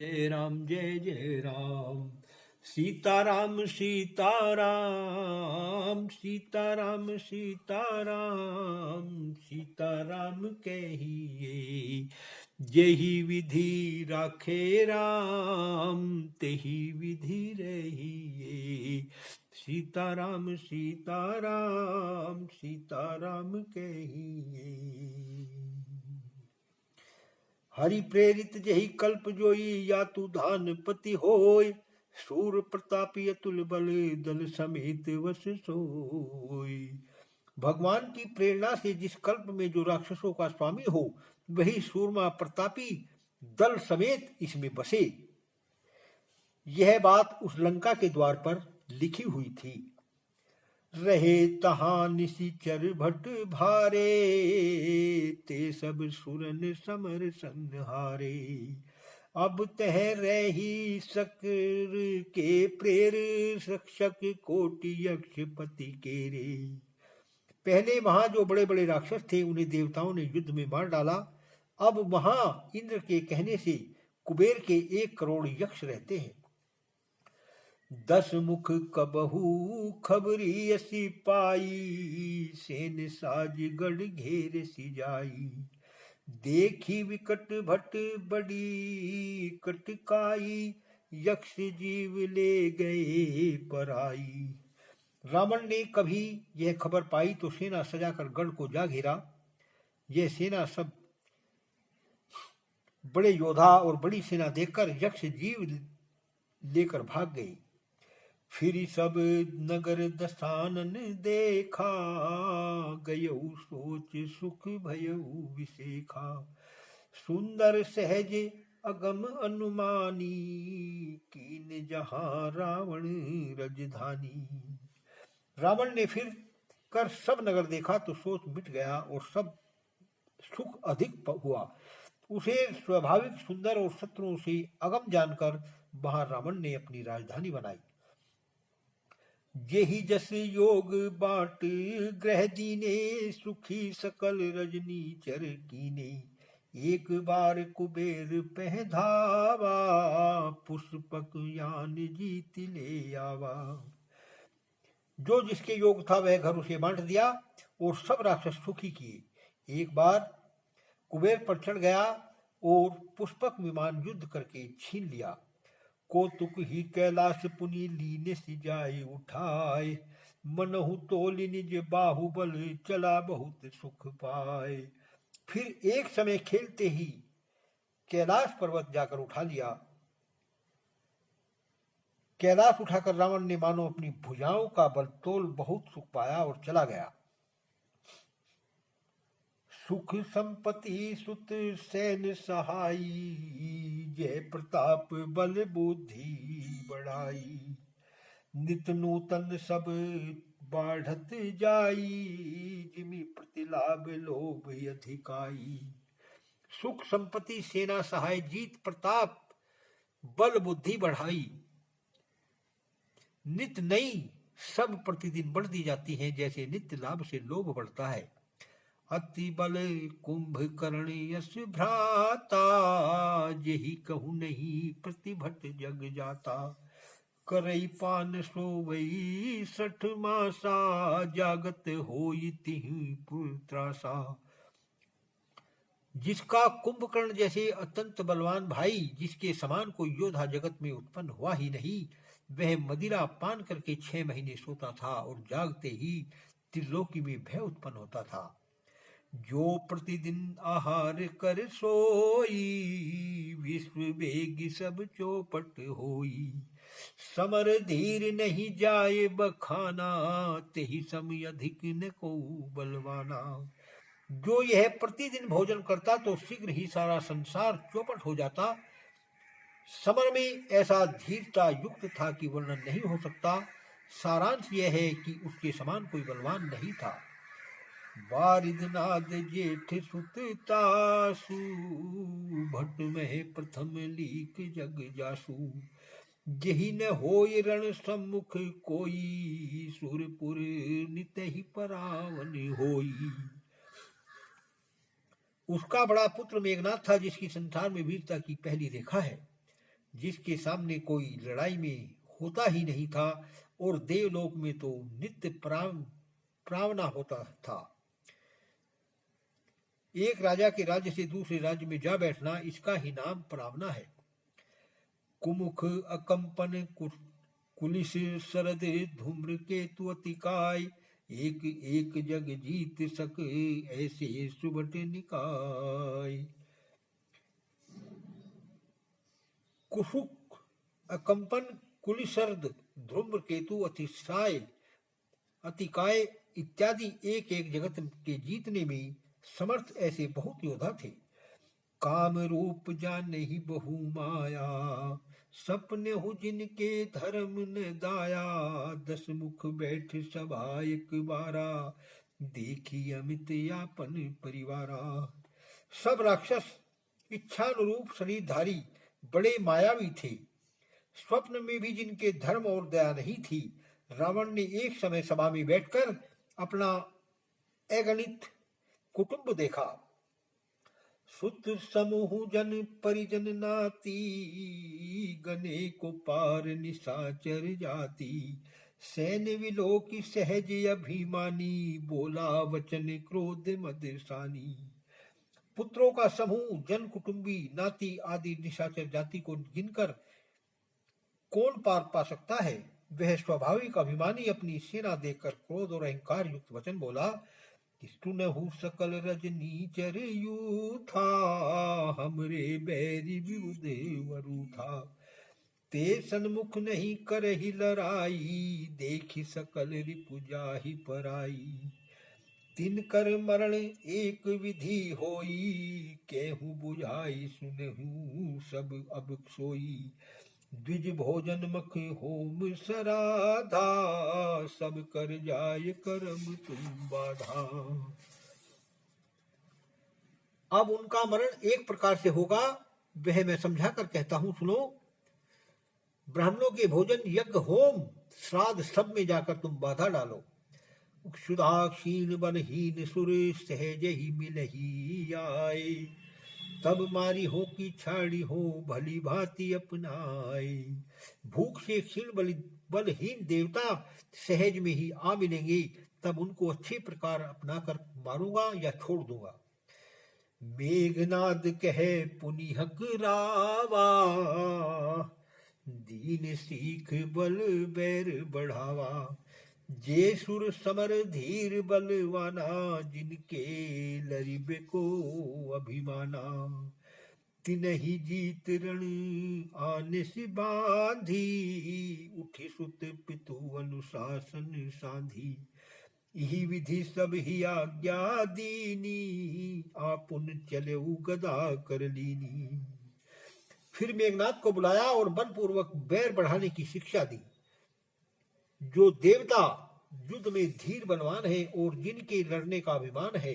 जय राम जय जय राम। सीताराम सीताराम सीताराम सीताराम सीताराम कहिए। जेहि विधि राखे राम तेहि विधि रहिए। सीताराम सीताराम सीताराम कहिए। हरि प्रेरित जहि कल्प जोई या तू धान पति होय। सूर प्रतापी अतुल बल दल समेत वस सोय। भगवान की प्रेरणा से जिस कल्प में जो राक्षसों का स्वामी हो वही सूरमा प्रतापी दल समेत इसमें बसे। यह बात उस लंका के द्वार पर लिखी हुई थी। रहे तहां निशिचर भट भारे ते सब सुरन समर संहारे। अब तह रही सकर के प्रेर रक्षक कोटि यक्ष पति केरे। पहले वहां जो बड़े बड़े राक्षस थे उन्हें देवताओं ने युद्ध में मार डाला। अब वहां इंद्र के कहने से कुबेर के 1 करोड़ यक्ष रहते हैं। 10 मुख कबहू खबरी असी पाई। सेन साज गढ़ घेर सी जाई। देखी विकट भट बड़ी कटकाई। यक्ष जीव ले गए पराई। रावण ने कभी यह खबर पाई तो सेना सजाकर गढ़ को जा घेरा। यह सेना सब बड़े योद्धा और बड़ी सेना देखकर यक्ष जीव लेकर भाग गई। फिर सब नगर दसानन देखा। गयऊ सोच सुख भयऊ विशेखा। सुंदर सहज अगम अनुमानी। कीन जहां रावण रजधानी। रावण ने फिर कर सब नगर देखा तो सोच मिट गया और सब सुख अधिक हुआ। उसे स्वाभाविक सुंदर और शत्रुओं से अगम जानकर वहां रावण ने अपनी राजधानी बनाई। जेहि जस योग बाट ग्रह दीने। सुखी सकल रजनी चर कीने। एक बार कुबेर पह धावा। पुष्पक यान जीत ले आवा। जो जिसके योग था वह घर उसे बांट दिया और सब राक्षस सुखी किए। एक बार कुबेर पर चढ़ गया और पुष्पक विमान युद्ध करके छीन लिया। कौतुक ही कैलाश पुनि लीने सी जाए उठाए। मनहु तोल निज बाहुबल चला बहुत सुख पाए। फिर एक समय खेलते ही कैलाश पर्वत जाकर उठा लिया। कैलाश उठाकर रावण ने मानो अपनी भुजाओं का बल तोल बहुत सुख पाया और चला गया। सुख संपत्ति सुत सैन सहाई। जय प्रताप बल बुद्धि बढ़ाई। नित नूतन सब बाढ़त जाई। जिमि प्रतिलाभ लोभ अधिकाई। सुख संपत्ति सेना सहाय जीत प्रताप बल बुद्धि बढ़ाई। नित नई सब प्रतिदिन बढ़ती जाती हैं जैसे नित्य लाभ से लोभ बढ़ता है। अति बल कुंभकर्ण यश भ्राता। जेहि कहु नहीं प्रतिभट जग जाता। करई पान सोवई 60 मासा। जागत होई तिहि पुत्रासा। जिसका कुंभकर्ण जैसे अत्यंत बलवान भाई जिसके समान कोई योद्धा जगत में उत्पन्न हुआ ही नहीं, वह मदिरा पान करके 6 महीने सोता था और जागते ही त्रिलोकी में भय उत्पन्न होता था। जो प्रतिदिन आहार कर सोई। विश्व वेग सब चौपट होई। समर धीर नहीं जाए बखाना। तेहि सम अधिक न को बलवाना। जो यह प्रतिदिन भोजन करता तो शीघ्र ही सारा संसार चौपट हो जाता। समर में ऐसा धीरता युक्त था कि वर्णन नहीं हो सकता। सारांश यह है कि उसके समान कोई बलवान नहीं था। वारिदनाद जेठ सुत तासु। भट मह प्रथम लीक जग जासु। जेहि न होय रण सम्मुख कोई। सुरपुर नित ही परावन होई। उसका बड़ा पुत्र मेघनाथ था जिसकी संसार में वीरता की पहली रेखा है। जिसके सामने कोई लड़ाई में होता ही नहीं था, और देवलोक में तो नित्य प्रावना होता था। एक राजा के राज्य से दूसरे राज्य में जा बैठना, इसका ही नाम प्रावना है। कुमुख अकंपन कुलिस सरद धूम्र केतु अतिकाय, एक एक जग जीत सक ऐसे सुबट निकाय। कुशुक अकंपन कुलिसर्द धूम्र केतु अतिकाय इत्यादि एक एक जगत के जीतने में समर्थ ऐसे बहुत योद्धा थे। काम रूप जाने ही बहु माया, सपने हु जिनके धर्म न दाया, 10 मुख बैठ सभा एक बारा, देखी अमित यापन परिवारा। सब राक्षस इच्छानुरूप शरीरधारी बड़े मायावी थे। स्वप्न में भी जिनके धर्म और दया नहीं थी, रावण ने एक समय सभा में बैठकर अपना अगणित कुटुंब देखा। सुत समूह जन परिजन नाती, गने को पार निशाचर जाती, सैन्य विलोकी सहज अभिमानी, बोला वचन क्रोध मदसानी। पुत्रों का समूह, जन कुटुंबी, नाती आदि निशाचर जाति को गिनकर कौन पार पा सकता है। वह स्वाभाविक अभिमानी अपनी सेना देखकर क्रोध और अहंकार युक्त वचन बोला, सुनहु सकल रजनी चर यूथा, हमरे बैरी विदेवरु था, ते सन्मुख नहीं करहि लड़ाई, देखि सकल रिपु जाहि पराई। तिन कर मरण एक विधि होई, केहू बुझाई सुनहु सब अब सोई, द्विज भोजन मख होम सराधा, सब कर जाय कर्म तुम बाधा। अब उनका मरण एक प्रकार से होगा, वह मैं समझा कर कहता हूं, सुनो। ब्राह्मणों के भोजन, यज्ञ, होम, श्राद्ध सब में जाकर तुम बाधा डालो। क्षुधा क्षीण बलहीन सुर, सहज ही मिलही आए, तब मारी हो की छाड़ी हो, भली भांति अपनाए। भूख से क्षीण बलहीन देवता सहज में ही आ मिलेंगे, तब उनको अच्छे प्रकार अपनाकर मारूंगा या छोड़ दूंगा। मेघनाद कहे पुनिहक रावा, दीन सीख बल बैर बढ़ावा, जे सुर समर धीर बलवाना, जिनके लरिबे को अभिमाना, तिनहि जीत रण आने से बांधी, उठी सुत पितु अनुशासन साधी, यही विधि सब ही आज्ञा दीनी, आपुन चले गदा कर लीनी। फिर मेघनाथ को बुलाया और बलपूर्वक बैर बढ़ाने की शिक्षा दी। जो देवता युद्ध में धीर बलवान है और जिनके लड़ने का अभिमान है,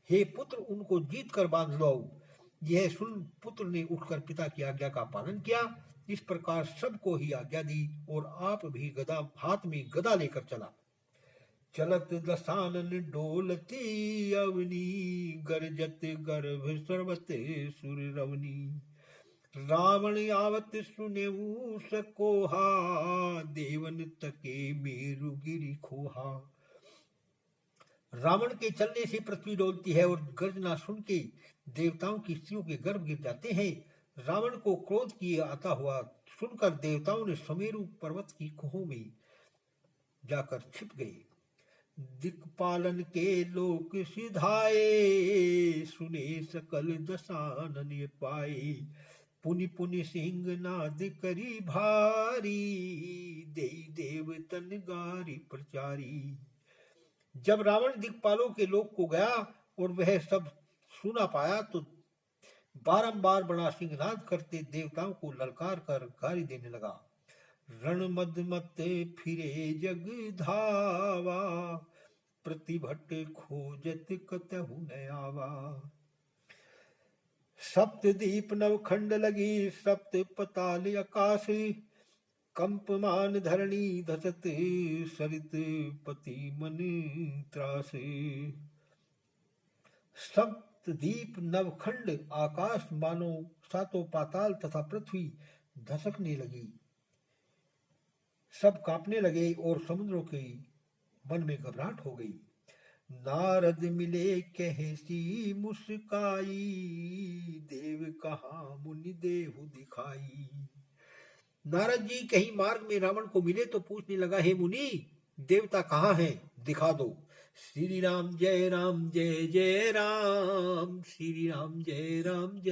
हे पुत्र उनको जीत कर बांध लो। यह सुन पुत्र ने उठकर पिता की आज्ञा का पालन किया। इस प्रकार सबको ही आज्ञा दी और आप भी गदा हाथ में गदा लेकर चला। चलत दसानन डोलती अवनी, गरजत गर्भ सर्वत सुर रवनी, रावण आवत सुनेऊ सकोहा, देवन तके मेरु गिरि खोहा। रावण के चलने से पृथ्वी डोलती है और गर्जना सुन के देवताओं की स्त्रियों के गर्भ गिर जाते हैं। रावण को क्रोध किए आता हुआ सुनकर देवताओं ने सुमेरु पर्वत की गुफा में जाकर छिप गए। दिक्पालन के लोक सिधाए, सुने सकल दसानन पाए, पुनि पुनि सिंह नाद करी भारी, देई देवतन गारी प्रचारी। जब रावण दिक्पालों के लोक को गया और वह सब सुना पाया तो बारंबार बड़ा सिंहनाद करते देवताओं को ललकार कर गाली देने लगा। रण मद मत फिरे जग धावा, प्रतिभट खोजत कतहु न आवा। सप्त दीप नवखंड लगी सप्त पताल आकाश, कंपमान धरणी धसत सरित पति मन त्रास। सप्त दीप नवखंड आकाश मानो सातों पाताल तथा पृथ्वी धसकने लगी, सब कांपने लगे और समुद्रों के मन में घबराहट हो गई। नारद मिले कहसी मुस्काई, देव कहा मुनि देहु दिखाई। नारद जी कहीं मार्ग में रावण को मिले तो पूछने लगा, हे मुनि, देवता कहाँ है, दिखा दो। श्री राम जय जय राम, श्री राम जय राम जय